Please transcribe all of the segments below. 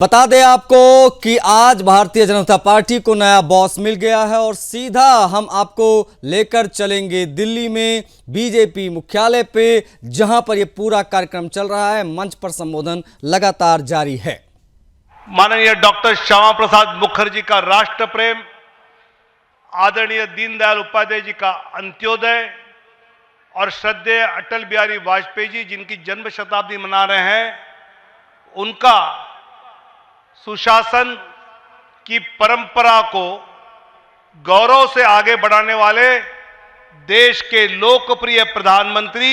बता दें आपको कि आज भारतीय जनता पार्टी को नया बॉस मिल गया है और सीधा हम आपको लेकर चलेंगे दिल्ली में बीजेपी मुख्यालय पे, जहां पर यह पूरा कार्यक्रम चल रहा है। मंच पर संबोधन लगातार जारी है। माननीय डॉक्टर श्यामा प्रसाद मुखर्जी का राष्ट्र प्रेम, आदरणीय दीनदयाल उपाध्याय जी का अंत्योदय और श्रद्धेय अटल बिहारी वाजपेयी जी जिनकी जन्म शताब्दी मना रहे हैं, उनका सुशासन की परंपरा को गौरव से आगे बढ़ाने वाले देश के लोकप्रिय प्रधानमंत्री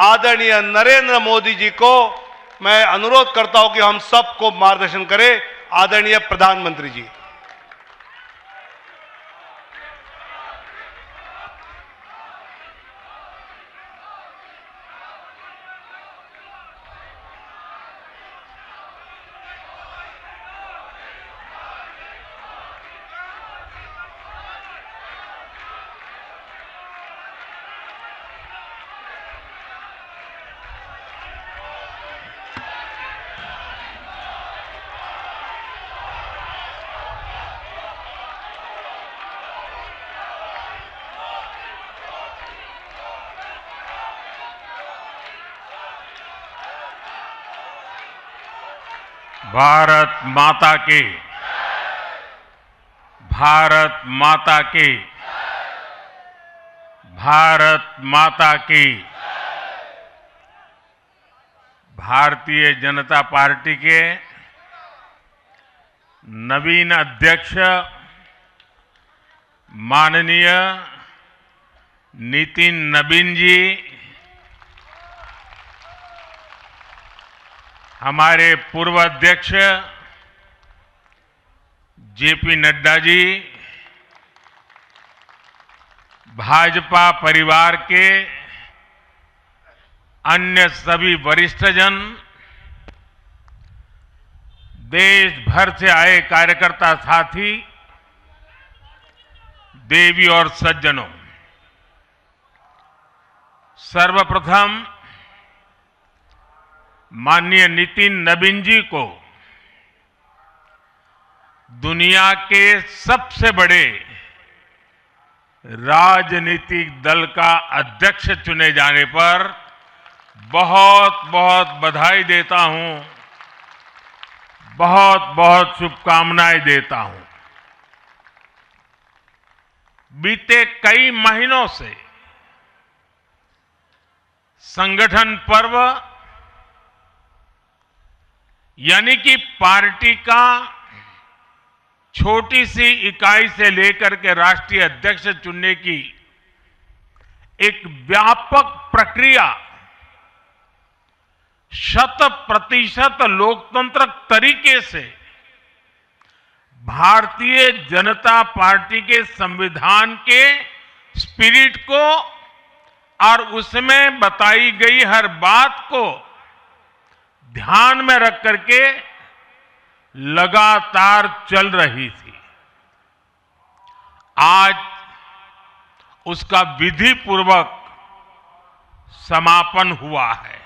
आदरणीय नरेंद्र मोदी जी को मैं अनुरोध करता हूं कि हम सबको मार्गदर्शन करें। आदरणीय प्रधानमंत्री जी, भारत माता की, भारत माता की, भारत माता की। भारतीय जनता पार्टी के नवीन अध्यक्ष माननीय नितिन नबीन जी, हमारे पूर्व अध्यक्ष जेपी नड्डा जी, भाजपा परिवार के अन्य सभी वरिष्ठजन, देश भर से आए कार्यकर्ता साथी, देवी और सज्जनों, सर्वप्रथम माननीय नितिन नबीन जी को दुनिया के सबसे बड़े राजनीतिक दल का अध्यक्ष चुने जाने पर बहुत बहुत बधाई देता हूं, बहुत बहुत शुभकामनाएं देता हूं। बीते कई महीनों से संगठन पर्व यानी कि पार्टी का छोटी सी इकाई से लेकर के राष्ट्रीय अध्यक्ष चुनने की एक व्यापक प्रक्रिया 100% लोकतंत्र तरीके से भारतीय जनता पार्टी के संविधान के स्पिरिट को और उसमें बताई गई हर बात को ध्यान में रख करके लगातार चल रही थी। आज उसका विधि पूर्वक समापन हुआ है।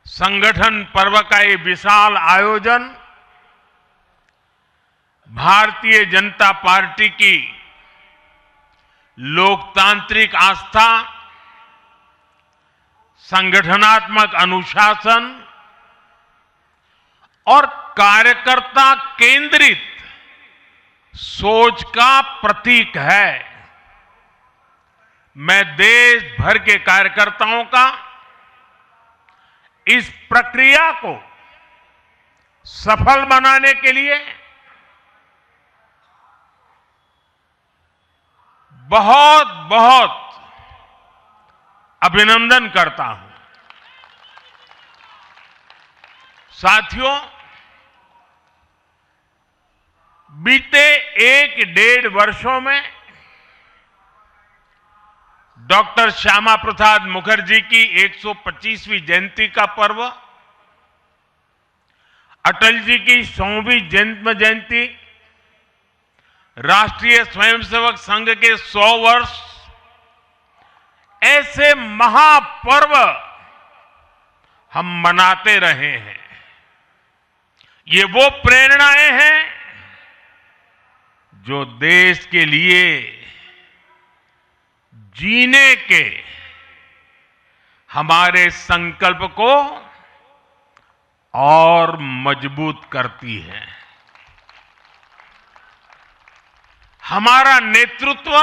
संगठन पर्व का ये विशाल आयोजन भारतीय जनता पार्टी की लोकतांत्रिक आस्था, संगठनात्मक अनुशासन और कार्यकर्ता केंद्रित सोच का प्रतीक है। मैं देश भर के कार्यकर्ताओं का इस प्रक्रिया को सफल बनाने के लिए बहुत बहुत अभिनंदन करता हूं। साथियों, बीते 1-1.5 वर्षों में डॉक्टर श्यामा प्रसाद मुखर्जी की 125वीं जयंती का पर्व, अटल जी की 100वीं जन्म जयंती, राष्ट्रीय स्वयंसेवक संघ के 100 वर्ष, ऐसे महापर्व हम मनाते रहे हैं। ये वो प्रेरणाएं हैं जो देश के लिए जीने के हमारे संकल्प को और मजबूत करती है। हमारा नेतृत्व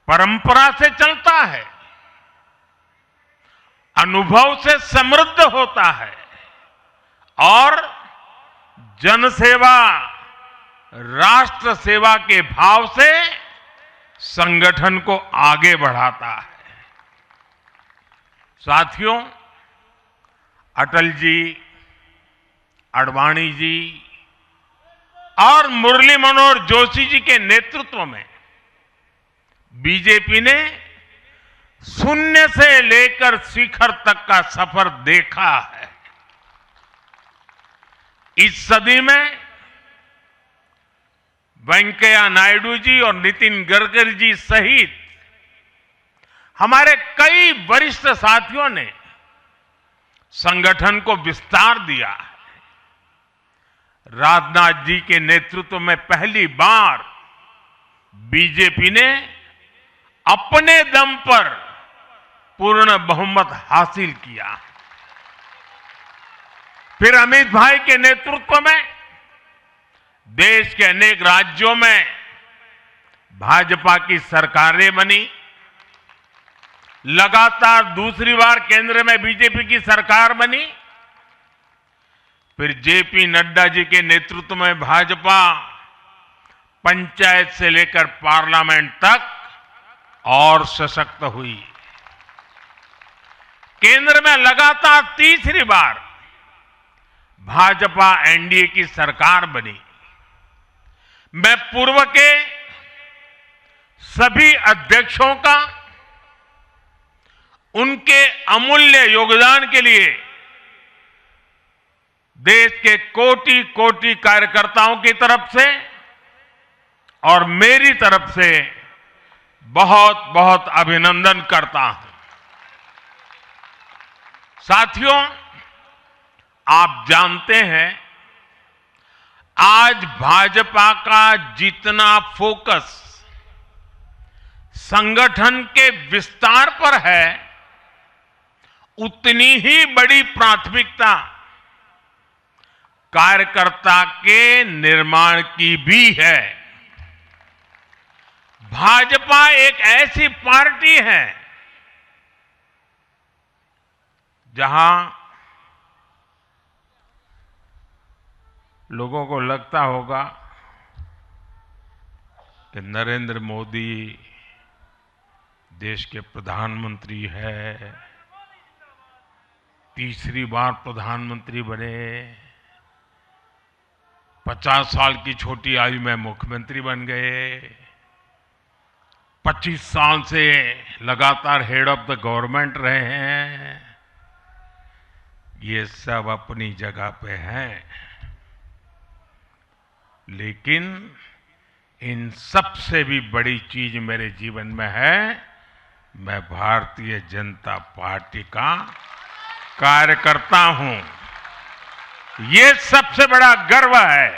परंपरा से चलता है, अनुभव से समृद्ध होता है और जनसेवा, राष्ट्र सेवा के भाव से संगठन को आगे बढ़ाता है। साथियों, अटल जी, आडवाणी जी और मुरली मनोहर जोशी जी के नेतृत्व में बीजेपी ने शून्य से लेकर शिखर तक का सफर देखा है। इस सदी में वेंकैया नायडू जी और नितिन गडकरी जी सहित हमारे कई वरिष्ठ साथियों ने संगठन को विस्तार दिया है। राजनाथ जी के नेतृत्व में पहली बार बीजेपी ने अपने दम पर पूर्ण बहुमत हासिल किया। फिर अमित भाई के नेतृत्व में देश के अनेक राज्यों में भाजपा की सरकारें बनी। लगातार दूसरी बार केंद्र में बीजेपी की सरकार बनी। फिर जेपी नड्डा जी के नेतृत्व में भाजपा पंचायत से लेकर पार्लियामेंट तक और सशक्त हुई। केंद्र में लगातार तीसरी बार भाजपा एनडीए की सरकार बनी। मैं पूर्व के सभी अध्यक्षों का उनके अमूल्य योगदान के लिए देश के कोटि कोटि कार्यकर्ताओं की तरफ से और मेरी तरफ से बहुत बहुत अभिनंदन करता हूं। साथियों, आप जानते हैं आज भाजपा का जितना फोकस संगठन के विस्तार पर है, उतनी ही बड़ी प्राथमिकता कार्यकर्ता के निर्माण की भी है। भाजपा एक ऐसी पार्टी है जहां लोगों को लगता होगा कि नरेंद्र मोदी देश के प्रधानमंत्री है, तीसरी बार प्रधानमंत्री बने, 50 साल की छोटी आयु में मुख्यमंत्री बन गए, 25 साल से लगातार हेड ऑफ द गवर्नमेंट रहे हैं। ये सब अपनी जगह पे हैं, लेकिन इन सबसे भी बड़ी चीज मेरे जीवन में है, मैं भारतीय जनता पार्टी का कार्यकर्ता हूं। ये सबसे बड़ा गर्व है।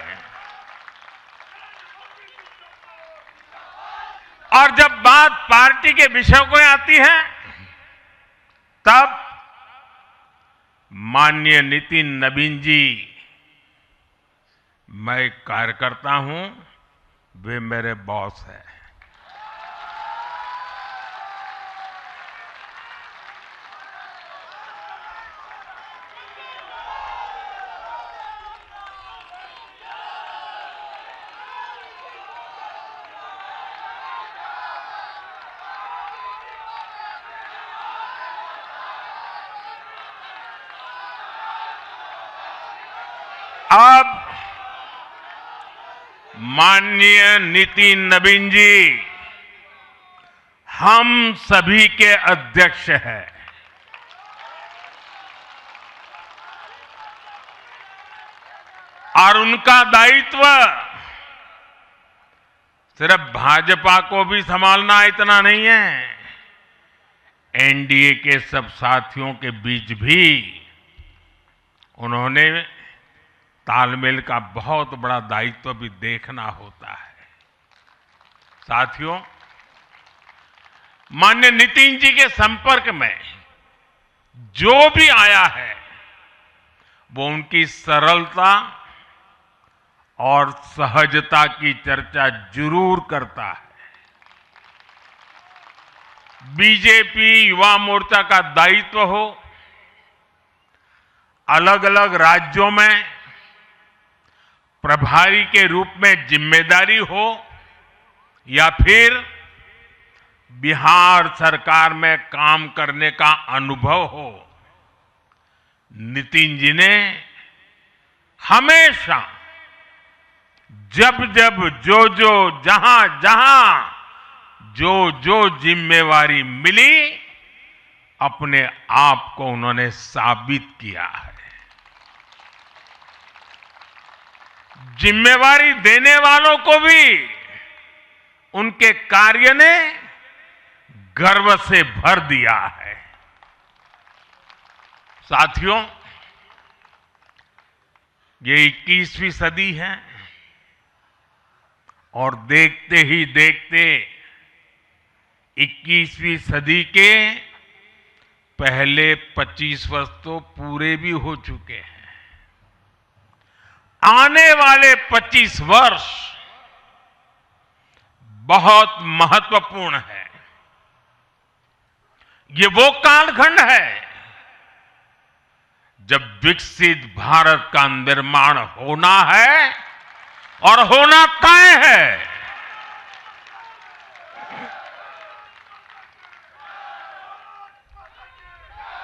और जब बात पार्टी के विषयों को आती है, तब माननीय नितिन नवीन जी, मैं एक कार्यकर्ता हूं, वे मेरे बॉस हैं। अब माननीय नितिन नवीन जी हम सभी के अध्यक्ष हैं। और उनका दायित्व सिर्फ भाजपा को भी संभालना इतना नहीं है, एनडीए के सब साथियों के बीच भी उन्होंने तालमेल का बहुत बड़ा दायित्व भी देखना होता है। साथियों, माननीय नितिन जी के संपर्क में जो भी आया है वो उनकी सरलता और सहजता की चर्चा जरूर करता है। बीजेपी युवा मोर्चा का दायित्व हो, अलग अलग राज्यों में प्रभारी के रूप में जिम्मेदारी हो या फिर बिहार सरकार में काम करने का अनुभव हो, नितिन जी ने हमेशा जब जब जो जहां जहां जो जिम्मेवारी मिली, अपने आप को उन्होंने साबित किया है। जिम्मेवारी देने वालों को भी उनके कार्य ने गर्व से भर दिया है। साथियों, ये 21वीं सदी है और देखते ही देखते 21वीं सदी के पहले 25 वर्ष तो पूरे भी हो चुके हैं। आने वाले 25 वर्ष बहुत महत्वपूर्ण है। ये वो कालखंड है जब विकसित भारत का निर्माण होना है और होना तय है।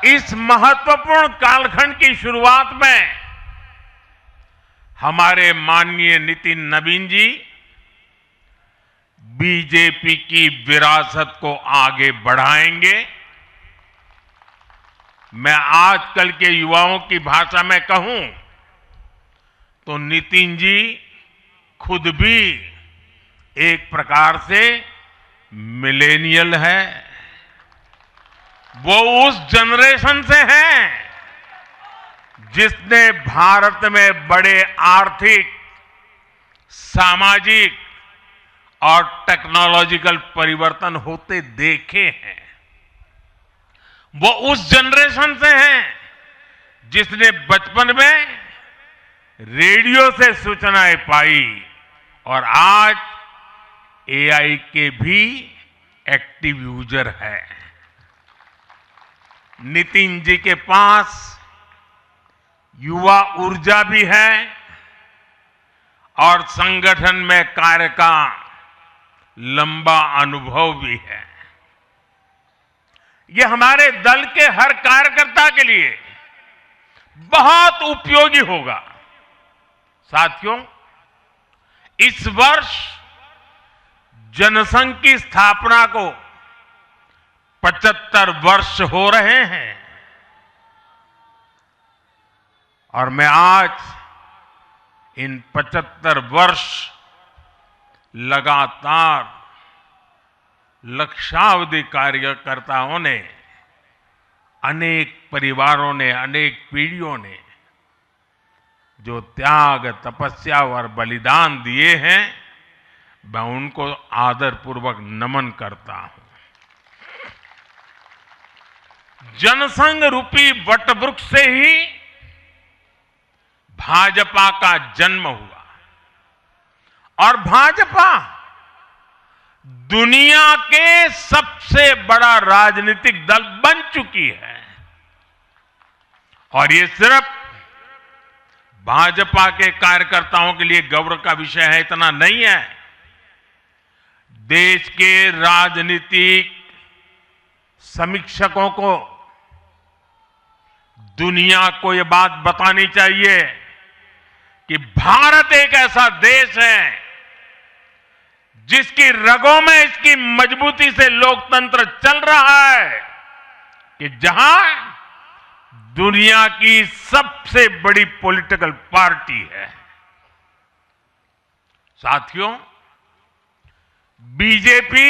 इस महत्वपूर्ण कालखंड की शुरुआत में हमारे माननीय नितिन नवीन जी बीजेपी की विरासत को आगे बढ़ाएंगे। मैं आजकल के युवाओं की भाषा में कहूं तो नितिन जी खुद भी एक प्रकार से मिलेनियल है। वो उस जनरेशन से हैं जिसने भारत में बड़े आर्थिक, सामाजिक और टेक्नोलॉजिकल परिवर्तन होते देखे हैं। वो उस जनरेशन से हैं जिसने बचपन में रेडियो से सूचनाएं पाई और आज एआई के भी एक्टिव यूजर है। नितिन जी के पास युवा ऊर्जा भी है और संगठन में कार्य का लंबा अनुभव भी है। ये हमारे दल के हर कार्यकर्ता के लिए बहुत उपयोगी होगा। साथियों, इस वर्ष जनसंघ की स्थापना को 75 वर्ष हो रहे हैं और मैं आज इन 75 वर्ष लगातार लक्षावधि कार्यकर्ताओं ने, अनेक परिवारों ने, अनेक पीढ़ियों ने जो त्याग, तपस्या और बलिदान दिए हैं, मैं उनको आदरपूर्वक नमन करता हूं। जनसंघ रूपी वटवृक्ष से ही भाजपा का जन्म हुआ और भाजपा दुनिया के सबसे बड़ा राजनीतिक दल बन चुकी है। और ये सिर्फ भाजपा के कार्यकर्ताओं के लिए गौरव का विषय है, इतना नहीं है। देश के राजनीतिक समीक्षकों को, दुनिया को यह बात बतानी चाहिए कि भारत एक ऐसा देश है जिसकी रगों में इसकी मजबूती से लोकतंत्र चल रहा है, कि जहां दुनिया की सबसे बड़ी पॉलिटिकल पार्टी है। साथियों, बीजेपी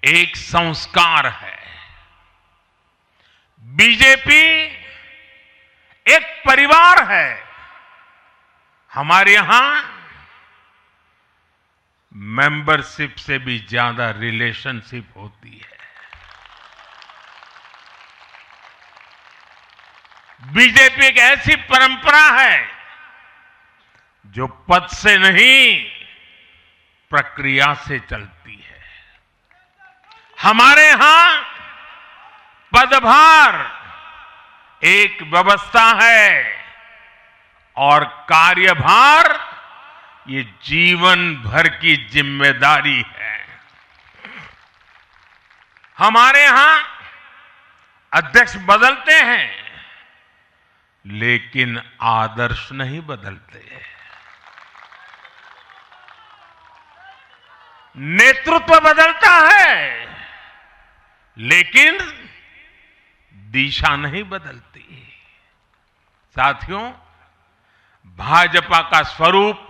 एक संस्कार है। बीजेपी एक परिवार है। हमारे यहां मेंबरशिप से भी ज्यादा रिलेशनशिप होती है। बीजेपी एक ऐसी परंपरा है जो पद से नहीं, प्रक्रिया से चलती है। हमारे यहां पदभार एक व्यवस्था है और कार्यभार ये जीवन भर की जिम्मेदारी है। हमारे यहां अध्यक्ष बदलते हैं, लेकिन आदर्श नहीं बदलते। नेतृत्व बदलता है, लेकिन दिशा नहीं बदलती। साथियों, भाजपा का स्वरूप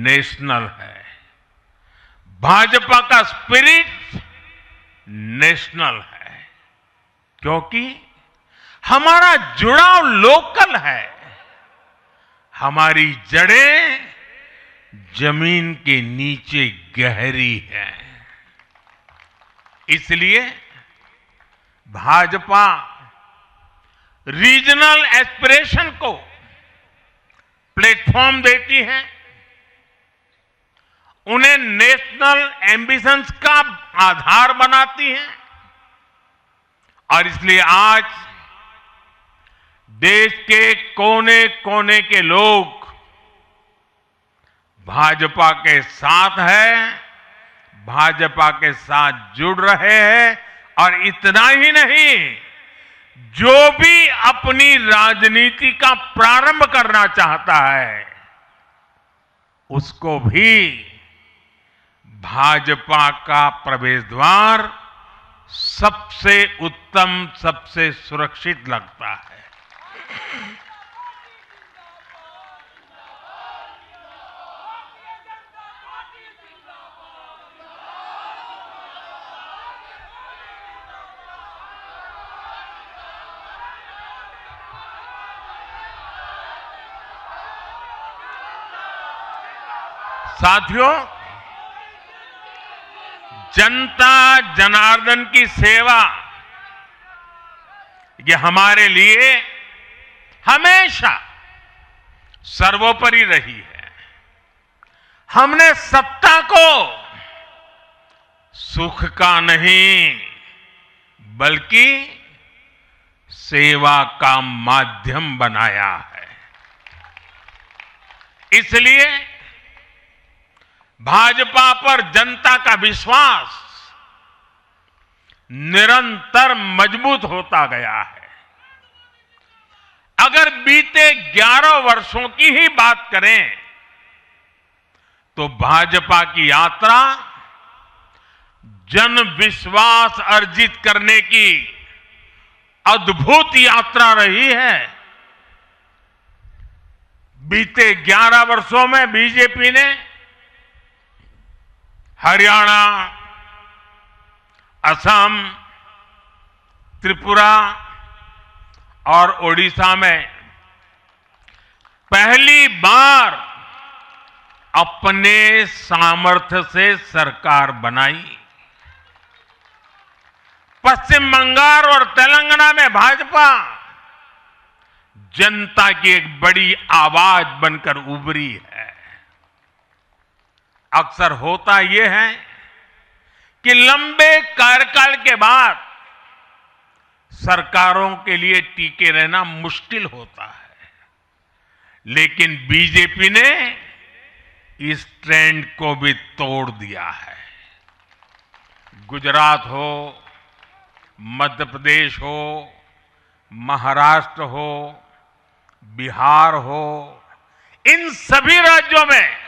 नेशनल है। भाजपा का स्पिरिट नेशनल है, क्योंकि हमारा जुड़ाव लोकल है। हमारी जड़ें जमीन के नीचे गहरी है। इसलिए भाजपा रीजनल एस्पिरेशन को प्लेटफॉर्म देती है, उन्हें नेशनल एम्बिशंस का आधार बनाती है। और इसलिए आज देश के कोने कोने के लोग भाजपा के साथ हैं, भाजपा के साथ जुड़ रहे हैं। और इतना ही नहीं, जो भी अपनी राजनीति का प्रारंभ करना चाहता है, उसको भी भाजपा का प्रवेश द्वार सबसे उत्तम, सबसे सुरक्षित लगता है। साथियों, जनता जनार्दन की सेवा ये हमारे लिए हमेशा सर्वोपरि रही है। हमने सत्ता को सुख का नहीं, बल्कि सेवा का माध्यम बनाया है। इसलिए भाजपा पर जनता का विश्वास निरंतर मजबूत होता गया है। अगर बीते 11 वर्षों की ही बात करें, तो भाजपा की यात्रा जन विश्वास अर्जित करने की अद्भुत यात्रा रही है। बीते 11 वर्षों में बीजेपी ने हरियाणा, असम, त्रिपुरा और ओडिशा में पहली बार अपने सामर्थ्य से सरकार बनाई। पश्चिम बंगाल और तेलंगाना में भाजपा जनता की एक बड़ी आवाज बनकर उभरी है। अक्सर होता यह है कि लंबे कार्यकाल के बाद सरकारों के लिए टिके रहना मुश्किल होता है, लेकिन बीजेपी ने इस ट्रेंड को भी तोड़ दिया है। गुजरात हो, मध्य प्रदेश हो, महाराष्ट्र हो, बिहार हो, इन सभी राज्यों में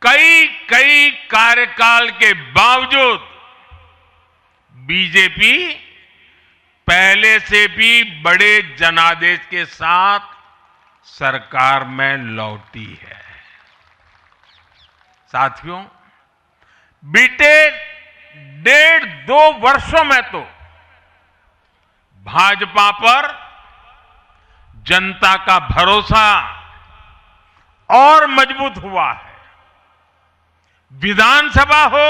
कई कार्यकाल के बावजूद बीजेपी पहले से भी बड़े जनादेश के साथ सरकार में लौटी है। साथियों, बीते 1.5-2 वर्षों में तो भाजपा पर जनता का भरोसा और मजबूत हुआ है। विधानसभा हो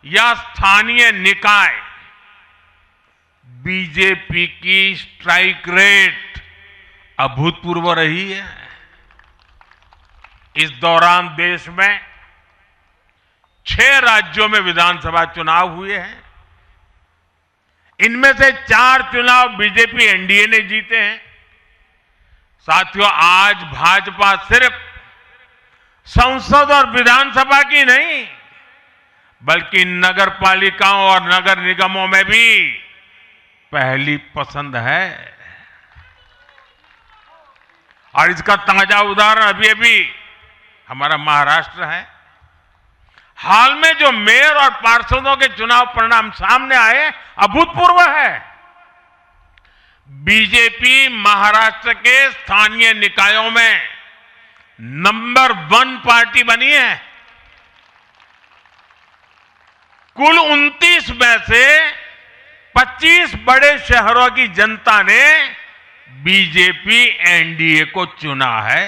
या स्थानीय निकाय, बीजेपी की स्ट्राइक रेट अभूतपूर्व रही है। इस दौरान देश में 6 राज्यों में विधानसभा चुनाव हुए हैं। इनमें से 4 चुनाव बीजेपी एनडीए ने जीते हैं। साथियों, आज भाजपा सिर्फ संसद और विधानसभा की नहीं, बल्कि नगर पालिकाओं और नगर निगमों में भी पहली पसंद है। और इसका ताजा उदाहरण अभी हमारा महाराष्ट्र है। हाल में जो मेयर और पार्षदों के चुनाव परिणाम सामने आए, अभूतपूर्व है। बीजेपी महाराष्ट्र के स्थानीय निकायों में नंबर 1 पार्टी बनी है। कुल 29 में से 25 बड़े शहरों की जनता ने बीजेपी एनडीए को चुना है।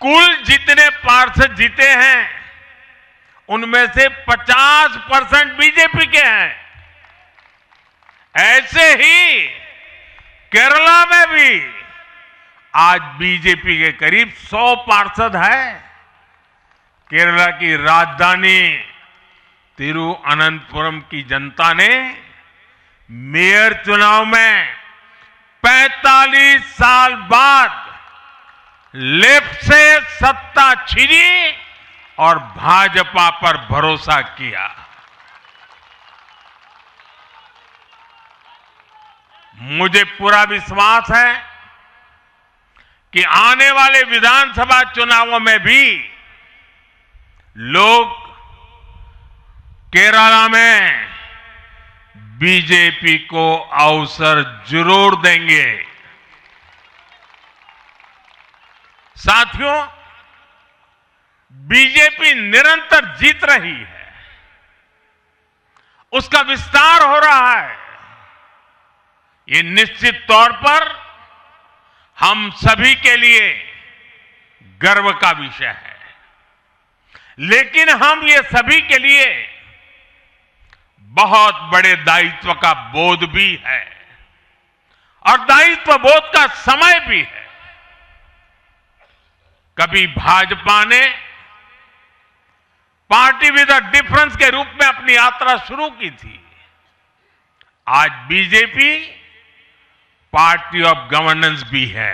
कुल जितने पार्षद जीते हैं, उनमें से 50% बीजेपी के हैं। ऐसे ही केरला में भी आज बीजेपी के करीब 100 पार्षद हैं। केरला की राजधानी तिरुअनंतपुरम की जनता ने मेयर चुनाव में 45 साल बाद लेफ्ट से सत्ता छीनी और भाजपा पर भरोसा किया। मुझे पूरा विश्वास है कि आने वाले विधानसभा चुनावों में भी लोग केरला में बीजेपी को अवसर जरूर देंगे। साथियों, बीजेपी निरंतर जीत रही है, उसका विस्तार हो रहा है। ये निश्चित तौर पर हम सभी के लिए गर्व का विषय है। लेकिन हम ये सभी के लिए बहुत बड़े दायित्व का बोध भी है, और दायित्व बोध का समय भी है। कभी भाजपा ने पार्टी विद अ डिफरेंस के रूप में अपनी यात्रा शुरू की थी। आज बीजेपी पार्टी ऑफ गवर्नेंस भी है।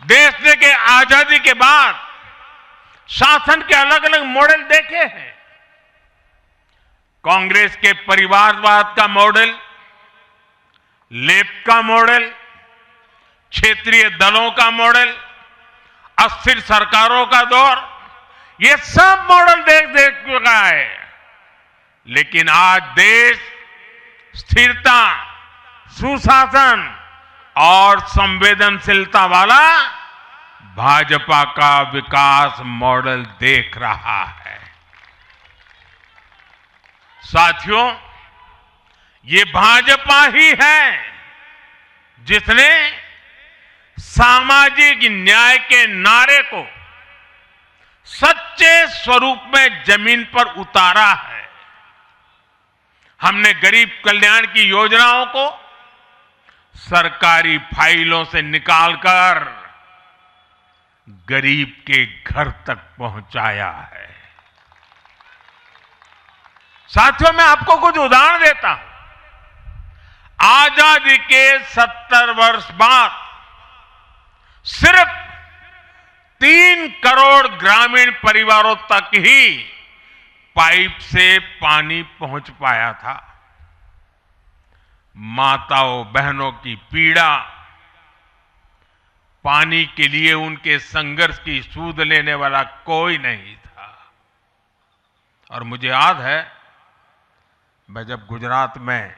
देश ने के आजादी के बाद शासन के अलग अलग मॉडल देखे हैं। कांग्रेस के परिवारवाद का मॉडल, लेफ्ट का मॉडल, क्षेत्रीय दलों का मॉडल, अस्थिर सरकारों का दौर, ये सब मॉडल देख चुका है। लेकिन आज देश स्थिरता, सुशासन और संवेदनशीलता वाला भाजपा का विकास मॉडल देख रहा है। साथियों, ये भाजपा ही है जिसने सामाजिक न्याय के नारे को सच्चे स्वरूप में जमीन पर उतारा है। हमने गरीब कल्याण की योजनाओं को सरकारी फाइलों से निकालकर गरीब के घर तक पहुंचाया है। साथियों, मैं आपको कुछ उदाहरण देता हूं। आजादी के 70 वर्ष बाद सिर्फ 3 करोड़ ग्रामीण परिवारों तक ही पाइप से पानी पहुंच पाया था। माताओं बहनों की पीड़ा, पानी के लिए उनके संघर्ष की सूध लेने वाला कोई नहीं था। और मुझे याद है, मैं जब गुजरात में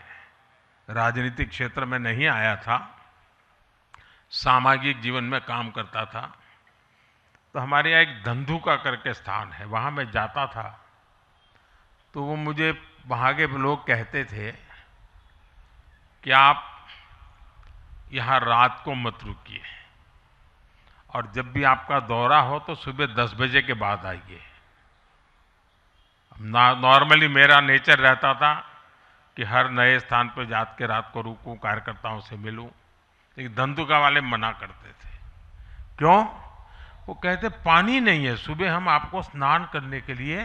राजनीतिक क्षेत्र में नहीं आया था, सामाजिक जीवन में काम करता था, तो हमारे यहाँ एक धंधुका करके स्थान है, वहाँ मैं जाता था। तो वो मुझे वहाँ के लोग कहते थे कि आप यहां रात को मत रुकिए और जब भी आपका दौरा हो तो सुबह 10 बजे के बाद आइए। नॉर्मली मेरा नेचर रहता था कि हर नए स्थान पर जाके रात को रुकूं, कार्यकर्ताओं से मिलूं, लेकिन धंधुका वाले मना करते थे। क्यों? वो कहते पानी नहीं है, सुबह हम आपको स्नान करने के लिए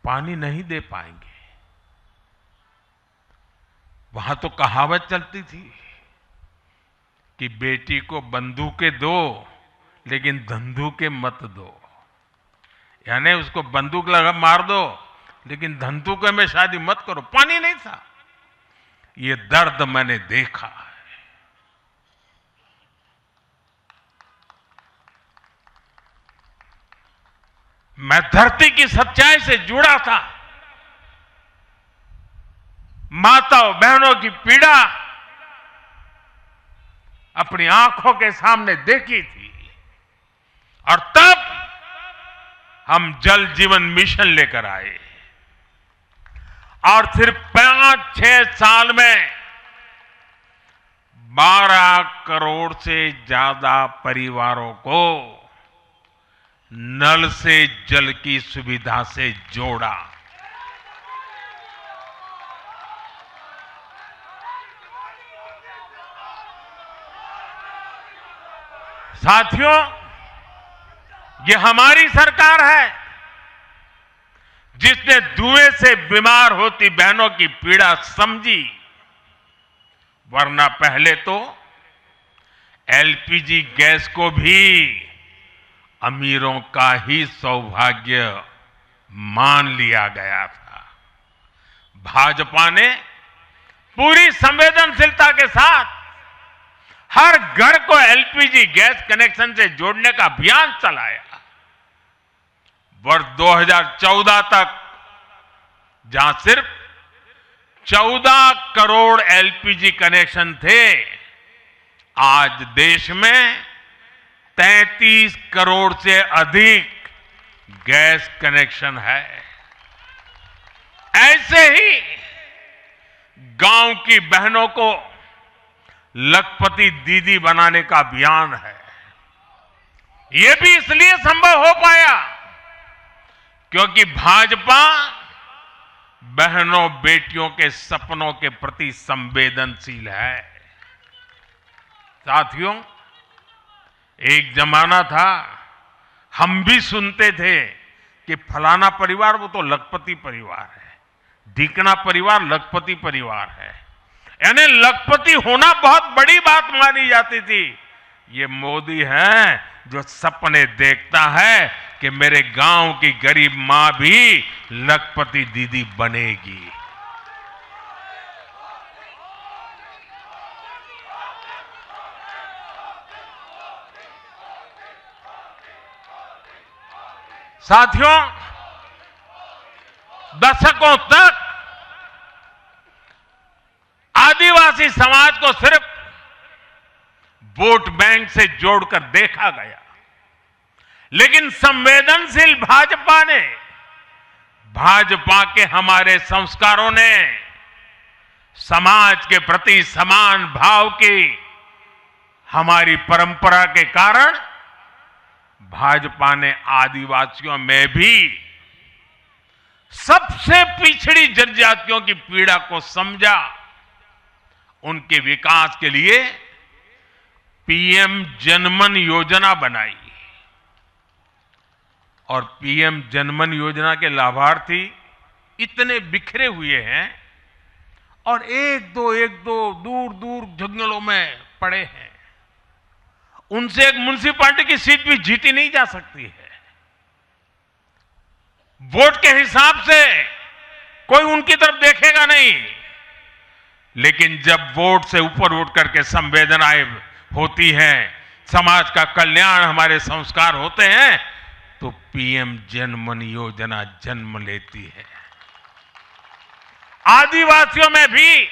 पानी नहीं दे पाएंगे। वहां तो कहावत चलती थी कि बेटी को बंदूकें दो लेकिन धंधुके मत दो, यानी उसको बंदूक लगा मार दो लेकिन धंधुके में शादी मत करो। पानी नहीं था। ये दर्द मैंने देखा है। मैं धरती की सच्चाई से जुड़ा था। माताओं बहनों की पीड़ा अपनी आंखों के सामने देखी थी और तब हम जल जीवन मिशन लेकर आए और सिर्फ 5-6 साल में 12 करोड़ से ज्यादा परिवारों को नल से जल की सुविधा से जोड़ा। साथियों, ये हमारी सरकार है जिसने धुएं से बीमार होती बहनों की पीड़ा समझी, वरना पहले तो एलपीजी गैस को भी अमीरों का ही सौभाग्य मान लिया गया था। भाजपा ने पूरी संवेदनशीलता के साथ हर घर को एलपीजी गैस कनेक्शन से जोड़ने का अभियान चलाया। वर्ष 2014 तक जहां सिर्फ 14 करोड़ एलपीजी कनेक्शन थे, आज देश में 33 करोड़ से अधिक गैस कनेक्शन है। ऐसे ही गांव की बहनों को लखपति दीदी बनाने का अभियान है। यह भी इसलिए संभव हो पाया क्योंकि भाजपा बहनों बेटियों के सपनों के प्रति संवेदनशील है। साथियों, एक जमाना था हम भी सुनते थे कि फलाना परिवार वो तो लखपति परिवार है, ढीकना परिवार लखपति परिवार है, यानी लखपति होना बहुत बड़ी बात मानी जाती थी। ये मोदी है जो सपने देखता है कि मेरे गांव की गरीब मां भी लखपति दीदी बनेगी। साथियों, दशकों तक आदिवासी समाज को सिर्फ वोट बैंक से जोड़कर देखा गया, लेकिन संवेदनशील भाजपा ने, भाजपा के हमारे संस्कारों ने समाज के प्रति समान भाव की हमारी परंपरा के कारण भाजपा ने आदिवासियों में भी सबसे पिछड़ी जनजातियों की पीड़ा को समझा। उनके विकास के लिए पीएम जनमन योजना बनाई और पीएम जनमन योजना के लाभार्थी इतने बिखरे हुए हैं और एक दो दूर दूर जंगलों में पड़े हैं। उनसे एक म्युनिसिपैलिटी की सीट भी जीती नहीं जा सकती है। वोट के हिसाब से कोई उनकी तरफ देखेगा नहीं, लेकिन जब वोट से ऊपर उठ करके संवेदनाएं होती हैं, समाज का कल्याण हमारे संस्कार होते हैं, तो पीएम जनमन योजना जन्म लेती है। आदिवासियों में भी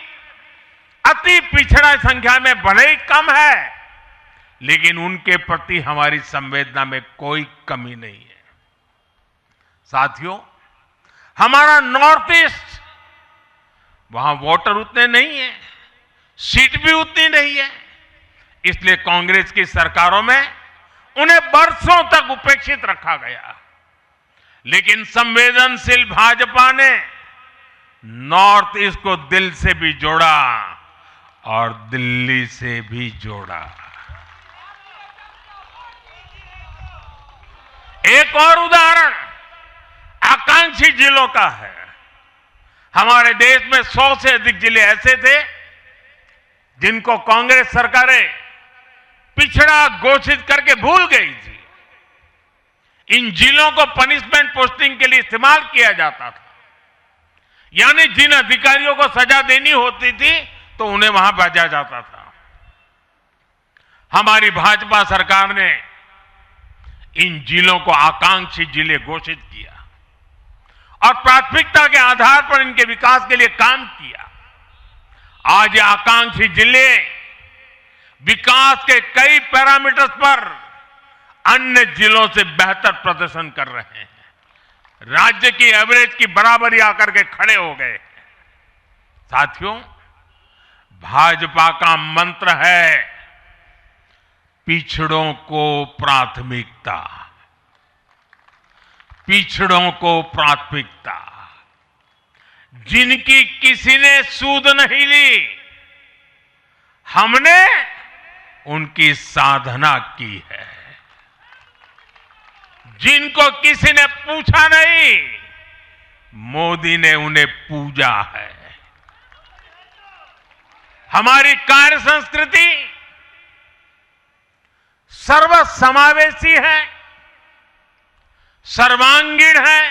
अति पिछड़ा संख्या में भले ही कम है, लेकिन उनके प्रति हमारी संवेदना में कोई कमी नहीं है। साथियों, हमारा नॉर्थ ईस्ट, वहां वोटर उतने नहीं है, सीट भी उतनी नहीं है। इसलिए कांग्रेस की सरकारों में उन्हें बरसों तक उपेक्षित रखा गया। लेकिन संवेदनशील भाजपा ने नॉर्थ ईस्ट को दिल से भी जोड़ा और दिल्ली से भी जोड़ा। एक और उदाहरण आकांक्षी जिलों का है। हमारे देश में 100 से अधिक जिले ऐसे थे जिनको कांग्रेस सरकारें पिछड़ा घोषित करके भूल गई थी। इन जिलों को पनिशमेंट पोस्टिंग के लिए इस्तेमाल किया जाता था, यानी जिन अधिकारियों को सजा देनी होती थी तो उन्हें वहां भेजा जाता था। हमारी भाजपा सरकार ने इन जिलों को आकांक्षी जिले घोषित किया और प्राथमिकता के आधार पर इनके विकास के लिए काम किया। आज ये आकांक्षी जिले विकास के कई पैरामीटर्स पर अन्य जिलों से बेहतर प्रदर्शन कर रहे हैं। राज्य की एवरेज की बराबरी आकर के खड़े हो गए। साथियों, भाजपा का मंत्र है पिछड़ों को प्राथमिकता, पिछड़ों को प्राथमिकता। जिनकी किसी ने सूद नहीं ली, हमने उनकी साधना की है। जिनको किसी ने पूछा नहीं, मोदी ने उन्हें पूजा है। हमारी कार्य संस्कृति सर्वसमावेशी है, सर्वांगीण है,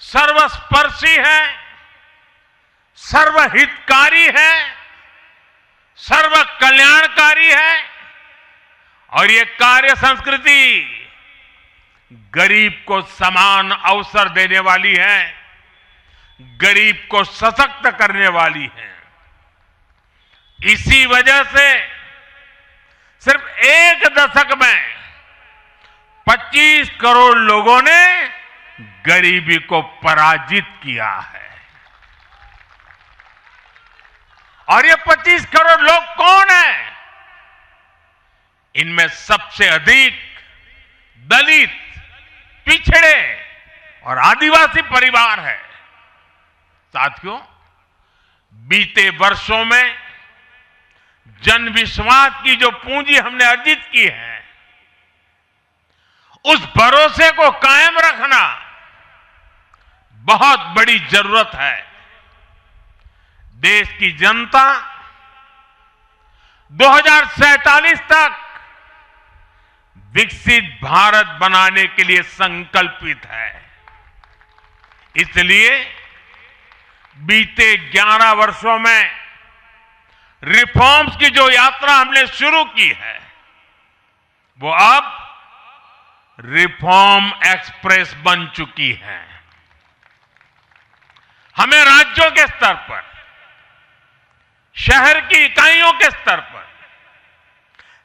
सर्वस्पर्शी है, सर्वहितकारी है, सर्व कल्याणकारी है। और ये कार्य संस्कृति गरीब को समान अवसर देने वाली है, गरीब को सशक्त करने वाली है। इसी वजह से सिर्फ एक दशक में 25 करोड़ लोगों ने गरीबी को पराजित किया है। और ये 25 करोड़ लोग कौन हैं? इनमें सबसे अधिक दलित, पिछड़े और आदिवासी परिवार है। साथियों, बीते वर्षों में जन विश्वास की जो पूंजी हमने अर्जित की है, उस भरोसे को कायम रखना बहुत बड़ी जरूरत है। देश की जनता 2047 तक विकसित भारत बनाने के लिए संकल्पित है। इसलिए बीते 11 वर्षों में रिफॉर्म्स की जो यात्रा हमने शुरू की है, वो अब रिफॉर्म एक्सप्रेस बन चुकी है। हमें राज्यों के स्तर पर, शहर की इकाइयों के स्तर पर,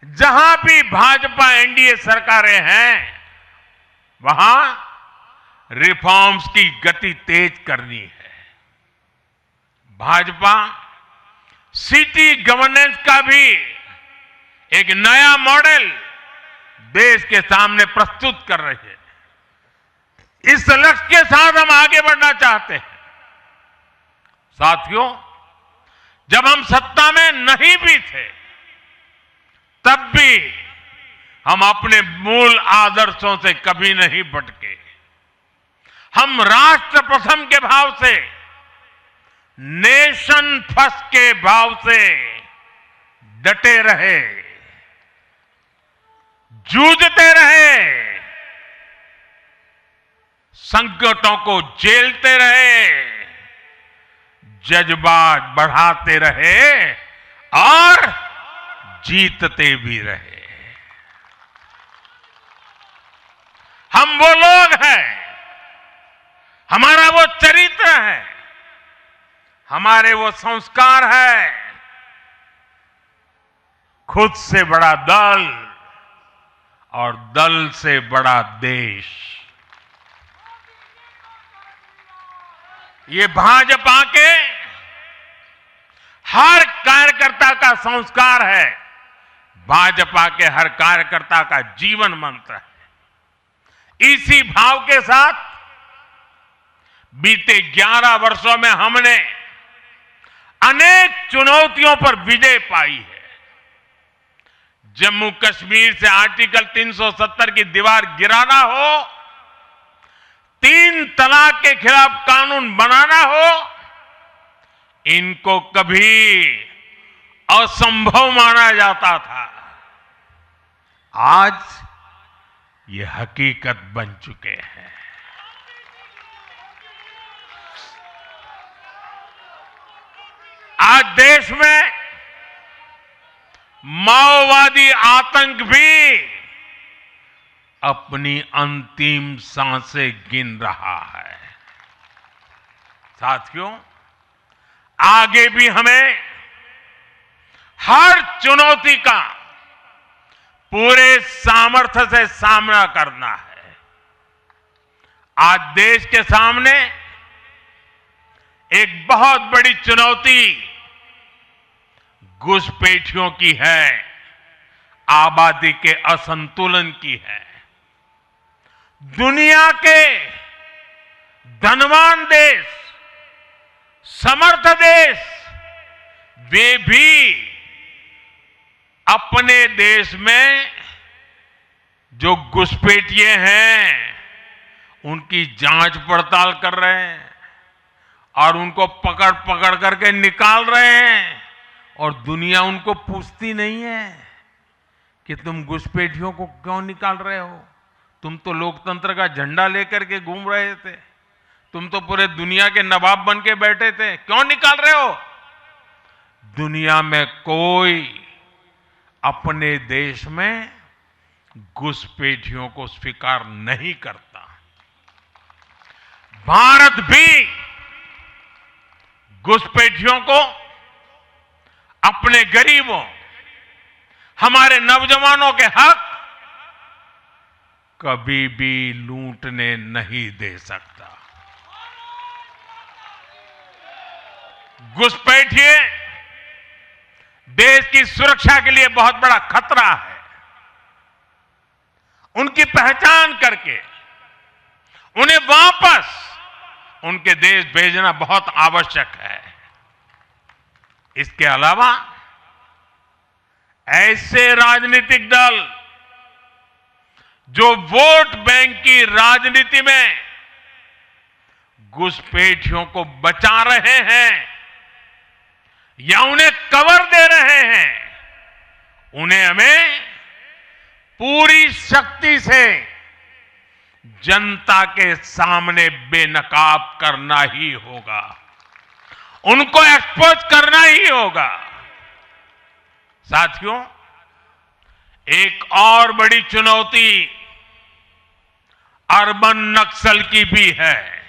जहां भी भाजपा एनडीए सरकारें हैं, वहां रिफॉर्म्स की गति तेज करनी है। भाजपा सिटी गवर्नेंस का भी एक नया मॉडल देश के सामने प्रस्तुत कर रही है। इस लक्ष्य के साथ हम आगे बढ़ना चाहते हैं। साथियों, जब हम सत्ता में नहीं भी थे, तब भी हम अपने मूल आदर्शों से कभी नहीं भटके। हम राष्ट्र प्रथम के भाव से, नेशन फर्स्ट के भाव से डटे रहे, जूझते रहे, संकटों को झेलते रहे, जज्बात बढ़ाते रहे और जीतते भी रहे। हम वो लोग हैं, हमारा वो चरित्र है, हमारे वो संस्कार है। खुद से बड़ा दल और दल से बड़ा देश। ये भाजपा के हर हमारा संस्कार है, भाजपा के हर कार्यकर्ता का जीवन मंत्र है। इसी भाव के साथ बीते 11 वर्षों में हमने अनेक चुनौतियों पर विजय पाई है। जम्मू कश्मीर से आर्टिकल 370 की दीवार गिराना हो, 3 तलाक के खिलाफ कानून बनाना हो, इनको कभी असंभव माना जाता था। आज ये हकीकत बन चुके हैं। आज देश में माओवादी आतंक भी अपनी अंतिम सांसें गिन रहा है। साथियों, आगे भी हमें हर चुनौती का पूरे सामर्थ्य से सामना करना है। आज देश के सामने एक बहुत बड़ी चुनौती घुसपैठियों की है, आबादी के असंतुलन की है। दुनिया के धनवान देश, समर्थ देश, वे भी अपने देश में जो घुसपैठिए हैं उनकी जांच पड़ताल कर रहे हैं और उनको पकड़ पकड़ करके निकाल रहे हैं, और दुनिया उनको पूछती नहीं है कि तुम घुसपैठियों को क्यों निकाल रहे हो। तुम तो लोकतंत्र का झंडा लेकर के घूम रहे थे, तुम तो पूरे दुनिया के नवाब बन के बैठे थे, क्यों निकाल रहे हो। दुनिया में कोई अपने देश में घुसपैठियों को स्वीकार नहीं करता। भारत भी घुसपैठियों को अपने गरीबों, हमारे नौजवानों के हक कभी भी लूटने नहीं दे सकता। घुसपैठिए देश की सुरक्षा के लिए बहुत बड़ा खतरा है। उनकी पहचान करके उन्हें वापस उनके देश भेजना बहुत आवश्यक है। इसके अलावा ऐसे राजनीतिक दल जो वोट बैंक की राजनीति में घुसपैठियों को बचा रहे हैं या उन्हें कवर दे रहे हैं, उन्हें हमें पूरी शक्ति से जनता के सामने बेनकाब करना ही होगा, उनको एक्सपोज करना ही होगा। साथियों, एक और बड़ी चुनौती अर्बन नक्सल की भी है।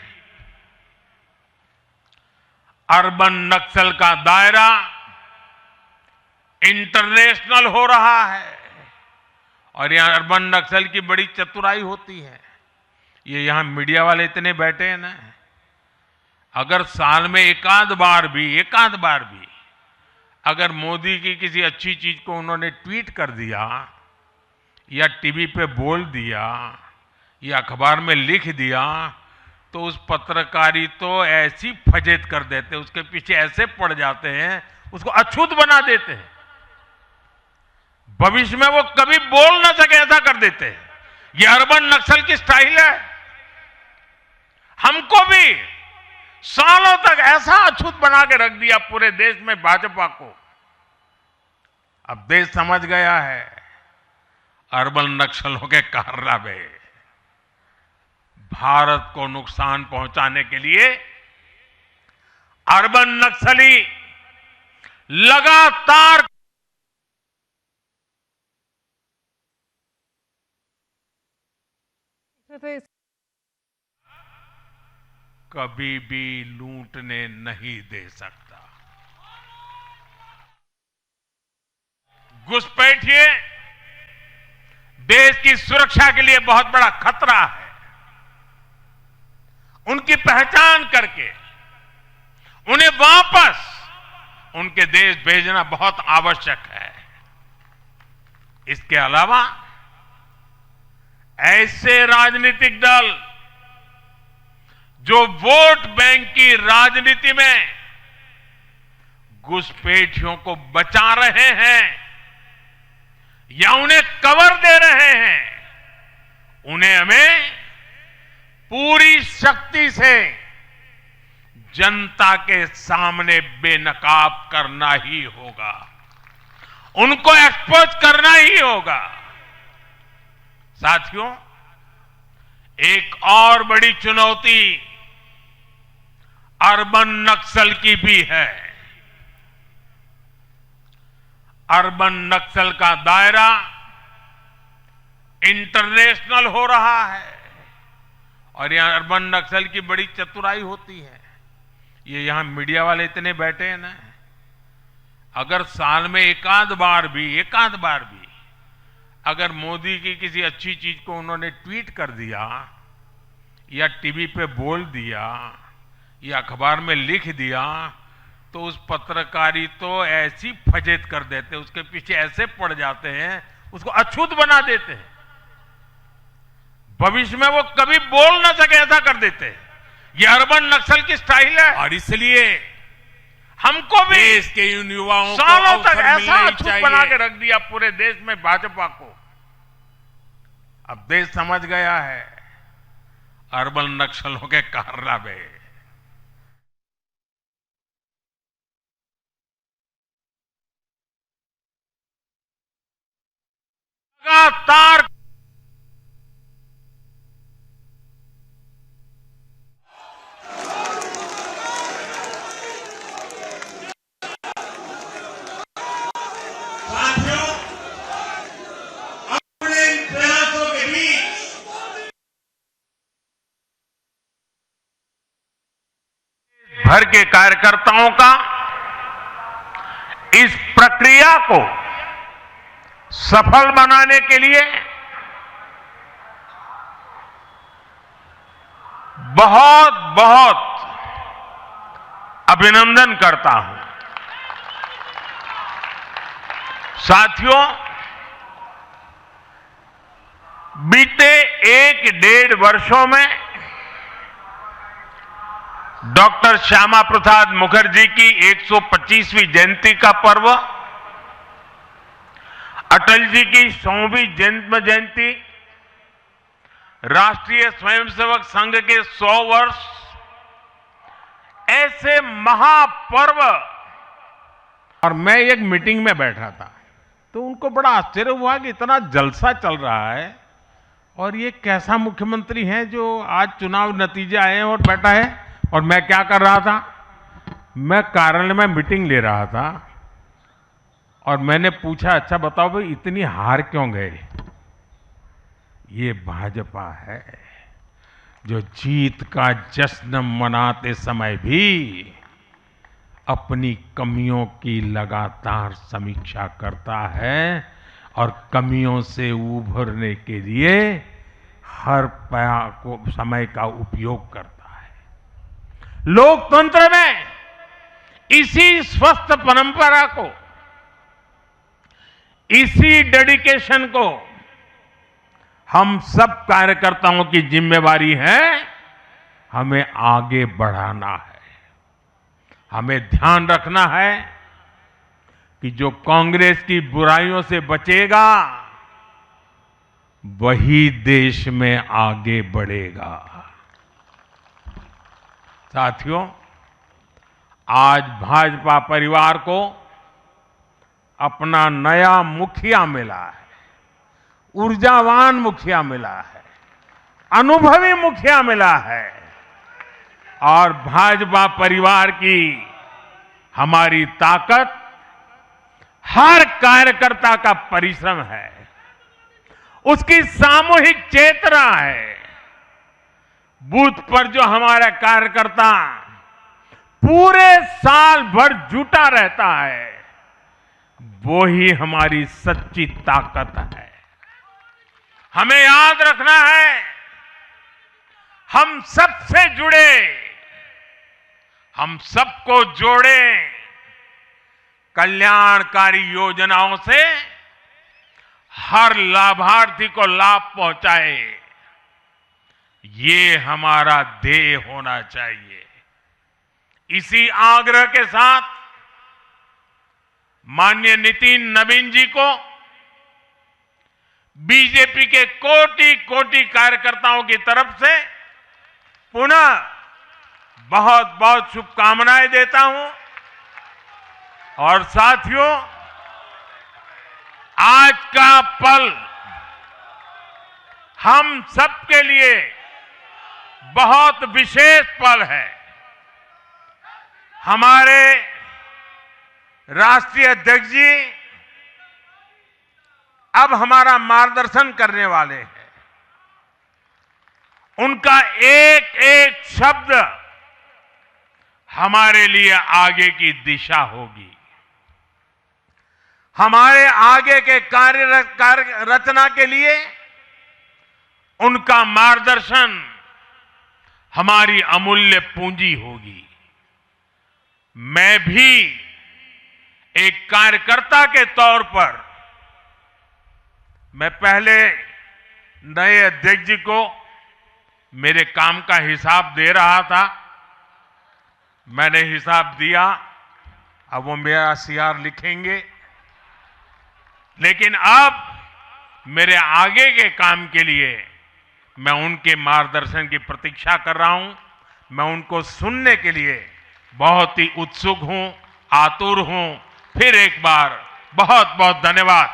अर्बन नक्सल का दायरा इंटरनेशनल हो रहा है और यहां अर्बन नक्सल की बड़ी चतुराई होती है। ये यहां मीडिया वाले इतने बैठे हैं ना, अगर साल में एकाध बार भी अगर मोदी की किसी अच्छी चीज को उन्होंने ट्वीट कर दिया या टीवी पे बोल दिया या अखबार में लिख दिया, तो उस पत्रकारी तो ऐसी फजेत कर देते, उसके पीछे ऐसे पड़ जाते हैं, उसको अछूत बना देते हैं, भविष्य में वो कभी बोल ना सके ऐसा कर देते हैं। ये अर्बन नक्सल की स्टाइल है। हमको भी सालों तक ऐसा अछूत बना के रख दिया पूरे देश में भाजपा को। अब देश समझ गया है अर्बन नक्सलों के कारनामे। भारत को नुकसान पहुंचाने के लिए अर्बन नक्सली लगातार कभी भी लूटने नहीं दे सकता। घुसपैठिए देश की सुरक्षा के लिए बहुत बड़ा खतरा है। उनकी पहचान करके उन्हें वापस उनके देश भेजना बहुत आवश्यक है। इसके अलावा ऐसे राजनीतिक दल जो वोट बैंक की राजनीति में घुसपैठियों को बचा रहे हैं या उन्हें कवर दे रहे हैं, उन्हें हमें पूरी शक्ति से जनता के सामने बेनकाब करना ही होगा, उनको एक्सपोज करना ही होगा। साथियों, एक और बड़ी चुनौती अर्बन नक्सल की भी है। अर्बन नक्सल का दायरा इंटरनेशनल हो रहा है और यहां अर्बन नक्सल की बड़ी चतुराई होती है। ये यहां मीडिया वाले इतने बैठे हैं ना, अगर साल में एकाध बार भी अगर मोदी की किसी अच्छी चीज को उन्होंने ट्वीट कर दिया या टीवी पे बोल दिया या अखबार में लिख दिया तो उस पत्रकारी तो ऐसी फजेत कर देते, उसके पीछे ऐसे पड़ जाते हैं, उसको अछूत बना देते हैं, भविष्य में वो कभी बोल ना सके ऐसा कर देते हैं। ये अर्बन नक्सल की स्टाइल है और इसलिए हमको भी देश के इन युवाओं सालों तक ऐसा अछूत बना के रख दिया पूरे देश में भाजपा को। अब देश समझ गया है अर्बन नक्सलों के कारनामे। लगातार भर के कार्यकर्ताओं का इस प्रक्रिया को सफल बनाने के लिए बहुत बहुत अभिनंदन करता हूं। साथियों, बीते 1-1.5 वर्षों में डॉक्टर श्यामा प्रसाद मुखर्जी की 125वीं जयंती का पर्व, अटल जी की 100वीं जन्म जयंती, राष्ट्रीय स्वयंसेवक संघ के 100 वर्ष, ऐसे महापर्व। और मैं एक मीटिंग में बैठा था तो उनको बड़ा आश्चर्य हुआ कि इतना जलसा चल रहा है और ये कैसा मुख्यमंत्री है जो आज चुनाव नतीजे आए हैं और बैठा है। और मैं क्या कर रहा था, मैं कार्यालय में मीटिंग ले रहा था और मैंने पूछा, अच्छा बताओ भाई इतनी हार क्यों गए। ये भाजपा है जो जीत का जश्न मनाते समय भी अपनी कमियों की लगातार समीक्षा करता है और कमियों से उभरने के लिए हर समय का उपयोग करता है। लोकतंत्र में इसी स्वस्थ परंपरा को, इसी डेडिकेशन को हम सब कार्यकर्ताओं की जिम्मेवारी है, हमें आगे बढ़ाना है। हमें ध्यान रखना है कि जो कांग्रेस की बुराइयों से बचेगा वही देश में आगे बढ़ेगा। साथियों, आज भाजपा परिवार को अपना नया मुखिया मिला है, ऊर्जावान मुखिया मिला है, अनुभवी मुखिया मिला है और भाजपा परिवार की हमारी ताकत हर कार्यकर्ता का परिश्रम है, उसकी सामूहिक चेतना है। बूथ पर जो हमारा कार्यकर्ता पूरे साल भर जुटा रहता है वो ही हमारी सच्ची ताकत है। हमें याद रखना है, हम सबसे जुड़े, हम सबको जोड़े, कल्याणकारी योजनाओं से हर लाभार्थी को लाभ पहुंचाए, ये हमारा ध्येय होना चाहिए। इसी आग्रह के साथ माननीय नितिन नवीन जी को बीजेपी के कोटि कोटि कार्यकर्ताओं की तरफ से पुनः बहुत बहुत शुभकामनाएं देता हूं। और साथियों, आज का पल हम सबके लिए बहुत विशेष पल है। हमारे राष्ट्रीय अध्यक्ष जी अब हमारा मार्गदर्शन करने वाले हैं। उनका एक एक शब्द हमारे लिए आगे की दिशा होगी। हमारे आगे के कार्य रचना के लिए उनका मार्गदर्शन हमारी अमूल्य पूंजी होगी। मैं भी एक कार्यकर्ता के तौर पर मैं पहले नए अध्यक्ष जी को मेरे काम का हिसाब दे रहा था। मैंने हिसाब दिया, अब वो मेरा सीआर लिखेंगे। लेकिन अब मेरे आगे के काम के लिए मैं उनके मार्गदर्शन की प्रतीक्षा कर रहा हूं। मैं उनको सुनने के लिए बहुत ही उत्सुक हूं, आतुर हूं। फिर एक बार बहुत बहुत धन्यवाद।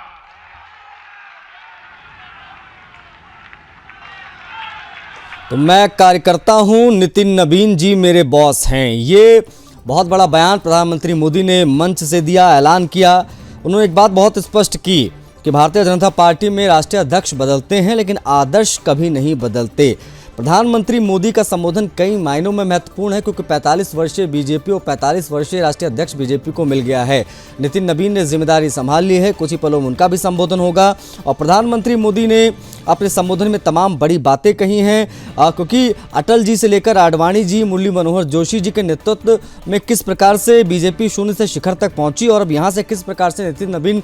तो मैं कार्यकर्ता हूं, नितिन नवीन जी मेरे बॉस हैं। ये बहुत बड़ा बयान प्रधानमंत्री मोदी ने मंच से दिया, ऐलान किया। उन्होंने एक बात बहुत स्पष्ट की कि भारतीय जनता पार्टी में राष्ट्रीय अध्यक्ष बदलते हैं लेकिन आदर्श कभी नहीं बदलते। प्रधानमंत्री मोदी का संबोधन कई मायनों में महत्वपूर्ण है क्योंकि 45 वर्षीय बीजेपी और 45 वर्षीय राष्ट्रीय अध्यक्ष बीजेपी को मिल गया है। नितिन नवीन ने जिम्मेदारी संभाल ली है, कुछ ही पलों में उनका भी संबोधन होगा। और प्रधानमंत्री मोदी ने अपने संबोधन में तमाम बड़ी बातें कही हैं क्योंकि अटल जी से लेकर आडवाणी जी, मुरली मनोहर जोशी जी के नेतृत्व में किस प्रकार से बीजेपी शून्य से शिखर तक पहुंची और अब यहाँ से किस प्रकार से नितिन नवीन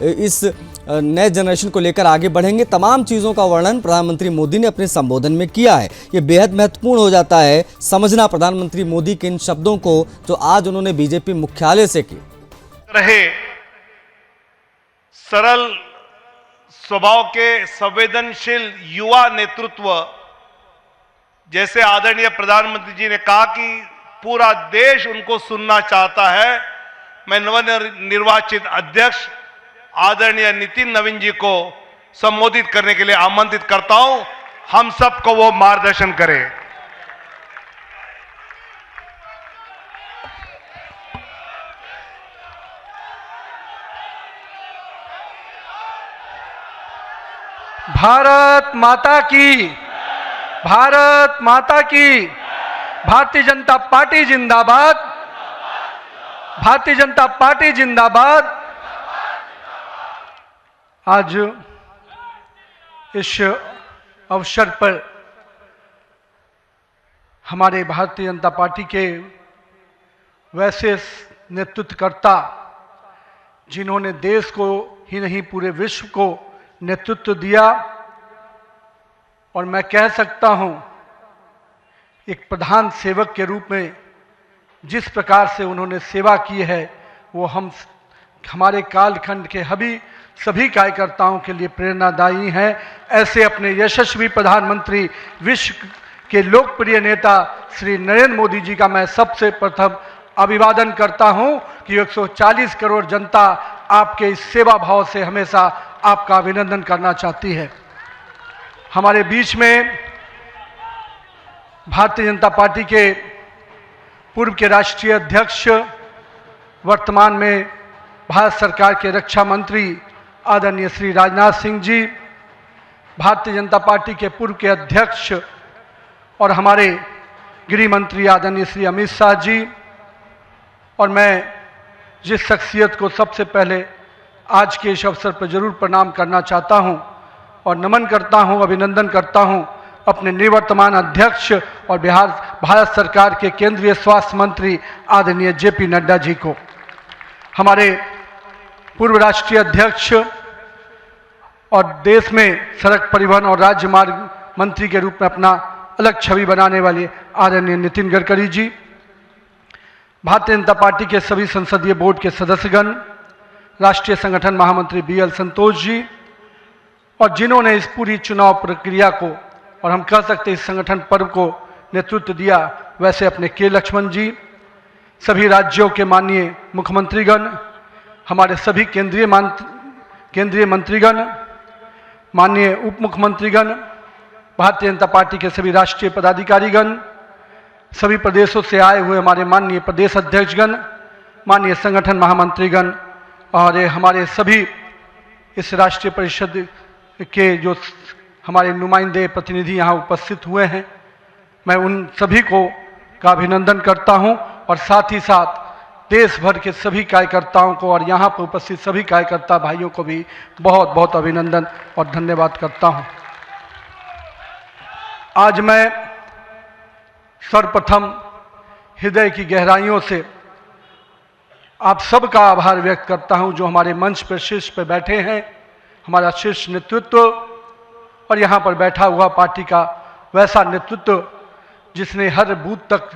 इस नए जनरेशन को लेकर आगे बढ़ेंगे, तमाम चीज़ों का वर्णन प्रधानमंत्री मोदी ने अपने संबोधन में किया है। ये बेहद महत्वपूर्ण हो जाता है समझना प्रधानमंत्री मोदी के इन शब्दों को जो आज उन्होंने बीजेपी मुख्यालय से की। रहे सरल स्वभाव के संवेदनशील युवा नेतृत्व, जैसे आदरणीय प्रधानमंत्री जी ने कहा कि पूरा देश उनको सुनना चाहता है। मैं नवनिर्वाचित अध्यक्ष आदरणीय नितिन नवीन जी को संबोधित करने के लिए आमंत्रित करता हूं। हम सबको वो मार्गदर्शन करें। भारत माता की, भारत माता की। भारतीय जनता पार्टी जिंदाबाद, भारतीय जनता पार्टी जिंदाबाद। आज इस अवसर पर हमारे भारतीय जनता पार्टी के वैसे नेतृत्वकर्ता जिन्होंने देश को ही नहीं पूरे विश्व को नेतृत्व दिया, और मैं कह सकता हूं एक प्रधान सेवक के रूप में जिस प्रकार से उन्होंने सेवा की है वो हमारे कालखंड के सभी कार्यकर्ताओं के लिए प्रेरणादायी हैं। ऐसे अपने यशस्वी प्रधानमंत्री, विश्व के लोकप्रिय नेता श्री नरेंद्र मोदी जी का मैं सबसे प्रथम अभिवादन करता हूं कि 140 करोड़ जनता आपके इस सेवा भाव से हमेशा आपका अभिनंदन करना चाहती है। हमारे बीच में भारतीय जनता पार्टी के पूर्व के राष्ट्रीय अध्यक्ष, वर्तमान में भारत सरकार के रक्षा मंत्री आदरणीय श्री राजनाथ सिंह जी, भारतीय जनता पार्टी के पूर्व के अध्यक्ष और हमारे गृह मंत्री आदरणीय श्री अमित शाह जी, और मैं जिस शख्सियत को सबसे पहले आज के इस अवसर पर जरूर प्रणाम करना चाहता हूं और नमन करता हूं, अभिनंदन करता हूं अपने निवर्तमान अध्यक्ष और भारत सरकार के केंद्रीय स्वास्थ्य मंत्री आदरणीय जेपी नड्डा जी को। हमारे पूर्व राष्ट्रीय अध्यक्ष और देश में सड़क परिवहन और राज्य मार्ग मंत्री के रूप में अपना अलग छवि बनाने वाले आदरणीय नितिन गडकरी जी, भारतीय जनता पार्टी के सभी संसदीय बोर्ड के सदस्यगण, राष्ट्रीय संगठन महामंत्री BL संतोष जी, और जिन्होंने इस पूरी चुनाव प्रक्रिया को और हम कह सकते इस संगठन पर्व को नेतृत्व दिया, वैसे अपने के लक्ष्मण जी, सभी राज्यों के माननीय मुख्यमंत्रीगण, हमारे सभी केंद्रीय मंत्रीगण, माननीय उप मुख्यमंत्रीगण, भारतीय जनता पार्टी के सभी राष्ट्रीय पदाधिकारीगण, सभी प्रदेशों से आए हुए हमारे माननीय प्रदेश अध्यक्षगण, माननीय संगठन महामंत्रीगण और हमारे सभी इस राष्ट्रीय परिषद के जो हमारे नुमाइंदे प्रतिनिधि यहाँ उपस्थित हुए हैं, मैं उन सभी को का अभिनंदन करता हूँ और साथ ही साथ देश भर के सभी कार्यकर्ताओं को और यहाँ पर उपस्थित सभी कार्यकर्ता भाइयों को भी बहुत बहुत अभिनंदन और धन्यवाद करता हूँ। आज मैं सर्वप्रथम हृदय की गहराइयों से आप सबका आभार व्यक्त करता हूं जो हमारे मंच पर शीर्ष पर बैठे हैं, हमारा शीर्ष नेतृत्व और यहाँ पर बैठा हुआ पार्टी का वैसा नेतृत्व जिसने हर बूथ तक